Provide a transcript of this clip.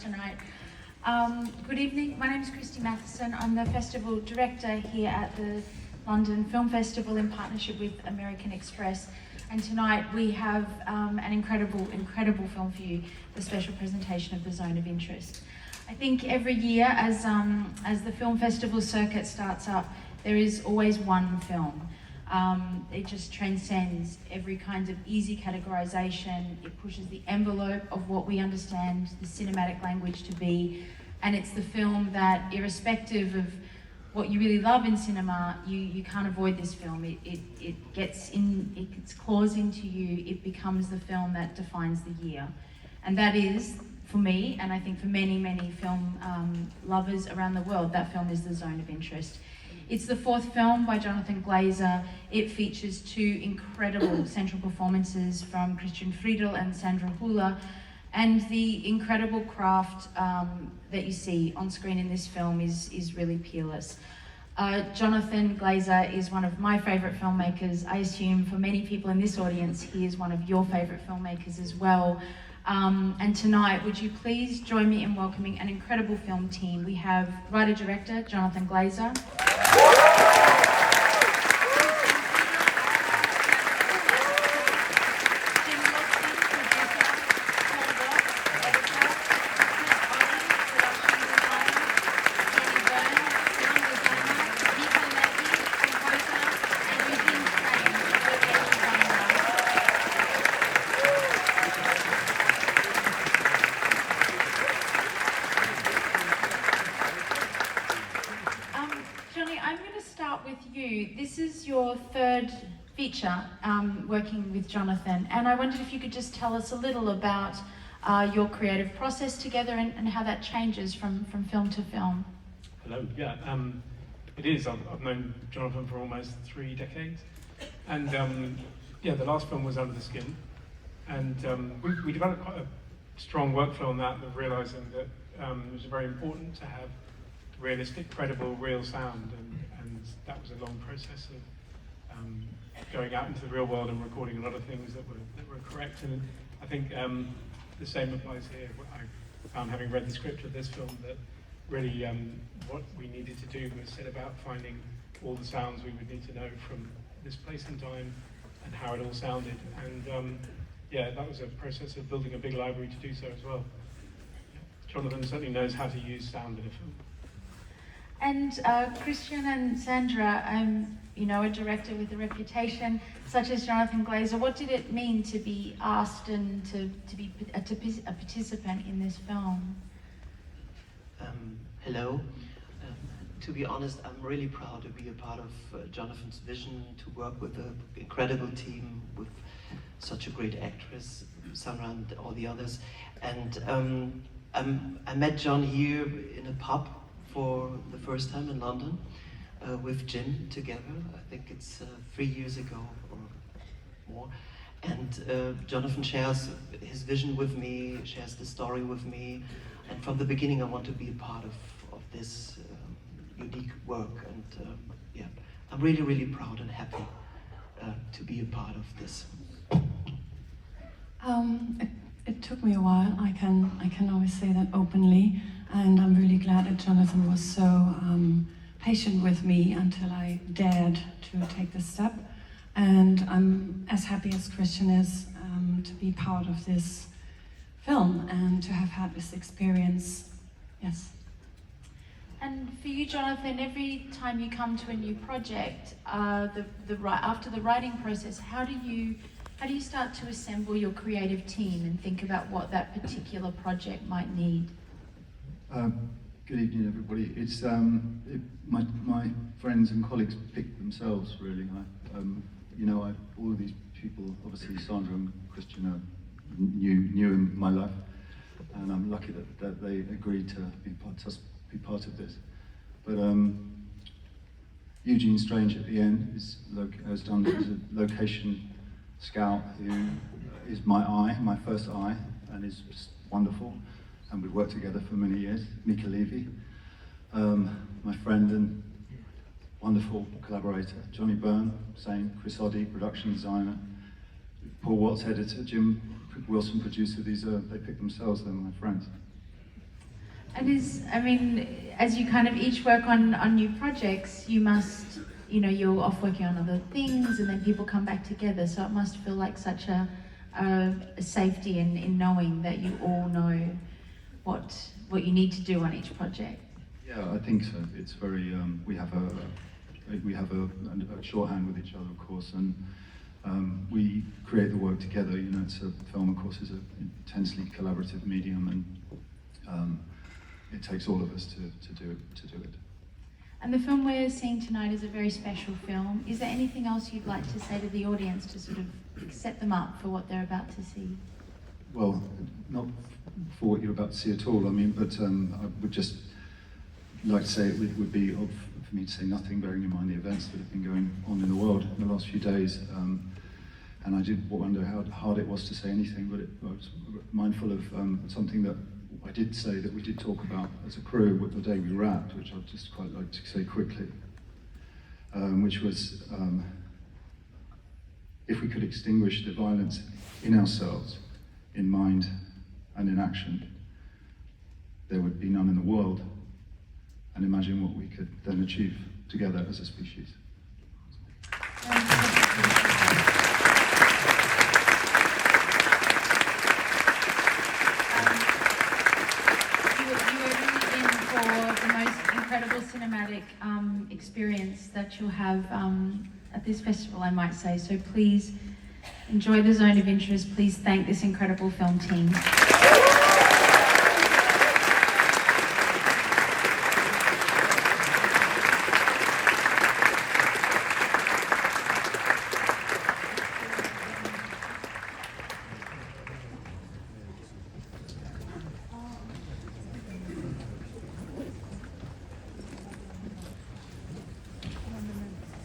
Tonight. Good evening, my name is Christy Matheson. I'm the festival director here at the London Film Festival in partnership with American Express, and tonight we have an incredible film for you, the special presentation of The Zone of Interest. I think every year as the film festival circuit starts up, there is always one film. It just transcends every kind of easy categorization. It pushes the envelope of what we understand the cinematic language to be, and it's the film that, irrespective of what you really love in cinema, you can't avoid this film. It gets claws into you. It becomes the film that defines the year, and that is, for me, and I think for many film lovers around the world, that film is The Zone of Interest. It's the fourth film by Jonathan Glazer. It features two incredible central performances from Christian Friedel and Sandra Hüller, and the incredible craft that you see on screen in this film is really peerless. Jonathan Glazer is one of my favourite filmmakers. I assume for many people in this audience, he is one of your favourite filmmakers as well. And tonight, would you please join me in welcoming an incredible film team. We have writer-director Jonathan Glazer, This is your third feature working with Jonathan, and I wondered if you could just tell us a little about your creative process together and how that changes from film to film. Hello, yeah, it is. I've known Jonathan for almost 3 decades, and yeah, the last film was Under the Skin, and we developed quite a strong workflow on that, of realising that it was very important to have realistic, credible, real sound, and that was a long process of going out into the real world and recording a lot of things that were correct. And I think the same applies here. I found, having read the script of this film, that really what we needed to do was set about finding all the sounds we would need to know from this place and time and how it all sounded. And yeah, that was a process of building a big library to do so as well. Jonathan certainly knows how to use sound in a film. And Christian and Sandra, you know, a director with a reputation such as Jonathan Glazer. What did it mean to be asked and to be a participant in this film? Hello. To be honest, I'm really proud to be a part of Jonathan's vision, to work with an incredible team, with such a great actress, Sandra and all the others. And I met John here in a pub for the first time in London with Jim together. I think it's 3 years ago or more. And Jonathan shares his vision with me, shares the story with me. And from the beginning, I want to be a part of this unique work. And yeah, I'm really proud and happy to be a part of this. It took me a while. I can always say that openly. And I'm really glad that Jonathan was so patient with me until I dared to take this step. And I'm as happy as Christian is to be part of this film and to have had this experience. Yes. And for you, Jonathan, every time you come to a new project, after the writing process, how do you start to assemble your creative team and think about what that particular project might need? Good evening, everybody. It's my friends and colleagues pick themselves, really. You know, all of these people, obviously Sandra and Christian, are new in my life, and I'm lucky that they agreed to be part of this. But Eugene Strange at the end has done as a location scout, who is my first eye, and is just wonderful. And we've worked together for many years. Mika Levy, my friend and wonderful collaborator. Johnny Byrne, same. Chris Oddy, production designer. Paul Watts, editor. Jim Wilson, producer. They pick themselves, they're my friends. I mean, as you kind of each work on new projects, you must, you know, you're off working on other things and then people come back together. So it must feel like such a safety in knowing that you all know what you need to do on each project. Yeah, I think so. It's very, we have a shorthand with each other, of course, and we create the work together. You know, film, of course, is an intensely collaborative medium, and it takes all of us to do it. And the film we're seeing tonight is a very special film. Is there anything else you'd like to say to the audience to sort of set them up for what they're about to see? Well, not for what you're about to see at all, I mean, but I would just like to say it would be for me to say nothing, bearing in mind the events that have been going on in the world in the last few days. And I did wonder how hard it was to say anything, but I was mindful of something that I did say that we did talk about as a crew with the day we wrapped, which I'd just quite like to say quickly, which was if we could extinguish the violence in ourselves, in mind and in action, there would be none in the world. And imagine what we could then achieve together as a species. Incredible cinematic experience that you'll have at this festival, I might say. So please enjoy the Zone of Interest. Please thank this incredible film team.